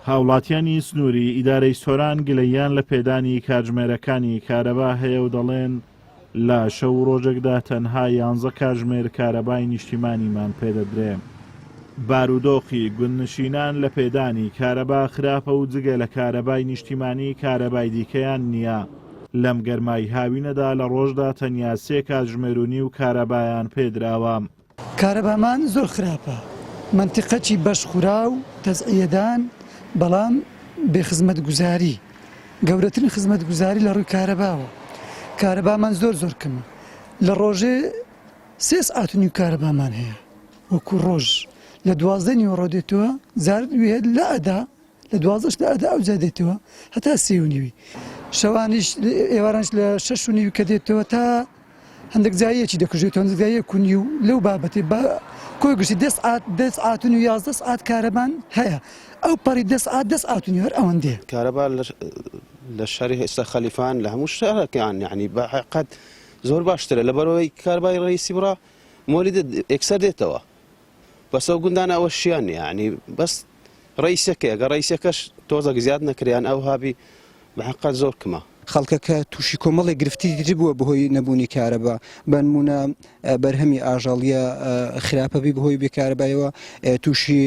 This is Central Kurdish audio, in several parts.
هاوڵاتیانی سنووری ئیدارەی سۆران گلەییان لە پێدانی کاتژمێرەکانی کارەبا هەیە و دەڵێن لە شەو ڕۆژێکدا تەنها 11 کاتژمێر کارەبای نیشتیمانیمان پێدەدرێ. بارودۆخی گوندنشینان لە پێدانی کارەبا خراپە و جگە لە کارەبای نیشتیمانی کارەبای دیکەیان نییە. لەم گەرمای هاوینەدا لە ڕۆژدا تەنیا 3 کاتژمێرونی و کارەبایان پێدراوە. کارەبامان زۆر خراپە، منتیقەی بەشخورا و تەزعیەدان، بەڵام بێخزمەت گوزاری گەورەترین خزمەت گوزاری لە ڕووی کارەباوە. کارەبامان زۆر کەمە، لە ڕۆژێ 3 ساعت و کارەبامان هەیە، وەکو ڕۆژ لە 12 نیوە ڕۆدێتەوە، زار لە ئەدا لە 12 لە ئەدا ئەو جادێتەوە هەتا 3:30 شەوانیش ئێوارانش لە 6:30 کە دێتەوە تا هەندێک جایەکی دەکوژێتەوە، هەندێک جایە کونی و لەو بابەتێ کۆی گشتی 10 ساعت و 11 ساعت کارەبان هەیە، ئەو پەڕی 10 ساعت و هەر ئەوەندێ. کارەبا لە شاری ئێستا خەلیفان لە هەموو شارەکان یعنی بەحقیقەت زۆر باشترە لەبەرەوەی کارەبای ڕئیسی بڕا مۆلیدە ئێکسەر دێتەوە، بەس ئەو گوندانە ئەوە شیان یعنی بەس ڕئیسەکە ئەگە ڕئیسەکەش تۆزێک زیاد نەکریان ئەو هابی بەحقیقەت زۆر کمە. خەڵکەکە تووشی کۆمەڵی گرفتی دیری بووە بەهۆی نەبوونی کارەبا، بەنمونە بەرهەمی ئاژەڵیە خراپەبی بەهۆی بێکارەبایەوە، تووشی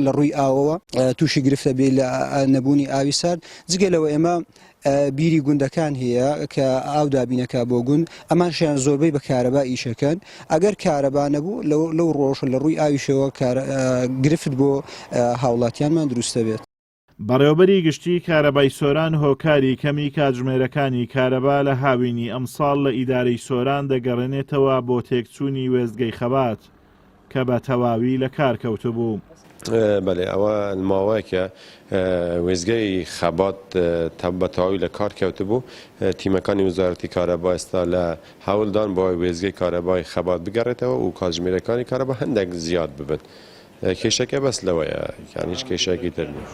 لە ڕووی ئاوەوە تووشی گرفتە بێ لە نەبوونی ئاوی سارد. جگەلەوە ئێمە بیری گوندەکان هەیە کە ئاو دابینەکە بۆ گوند، ئەمانشیان زۆربەی بە کارەبا ئیشەکەن. ئەگەر کارەبا نەبوو لەو ڕۆژە لە ڕووی ئاویشەوە گرفت بۆ هاوڵاتیانمان دروستە بێت. بەڕێوەبەری گشتی کارەبای سۆران هۆکاری کەمی کاتژمێرەکانی کارەبا لە هاوینی ئەمساڵ لە ئیدارەی سۆران دەگەڕێنێتەوە بۆ تێکچوونی وێستگەی خەبات کە بە تەواوی لە کار کەوتبوو. بەێ ئەوە ماوەیەکە وێزگەی خەبات بە تەواوی لە کار کەوتبوو. تیمەکانی وزارەتی کارەبا ئێستا لە هەوڵدان بۆ وێزگەی کارەبای خەبات بگەڕێتەوە و کاتژمێرەکانی کارەبا هەندێک زیاد ببێت. کێشەکە بەس لەوەیە، یان هیچ کێشەیەکی تر نیە.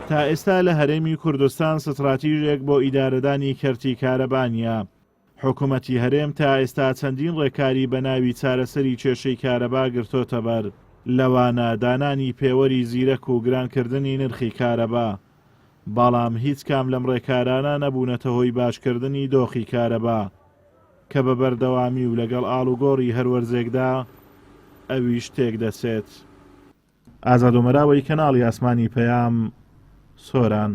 تا ئێستا لە هەرێمی کوردستان ستراتیژێک بۆ ئیدارەدانی کەرتی کارەبانیە. حکوومەتی هەرێم تا ئێستا چەندین ڕێکاری بە ناوی چارەسەری کێشەی کارەبا گرتۆتە بەر، لەوانە دانانی پێوەری زیرەک و گرانکردنی نرخی کارەبا. بەڵام هیچ کام لەم ڕێکارانە نەبوونەتە هۆی باشکردنی دۆخی کارەبا کە بە بەردەوامی و لەگەڵ ئاڵوگۆڕی هەروەرزێکدا ئەویش تێک دەچێت. ئازاد ومەراوەی کەناڵی ئاسمانی پەیام، سۆران.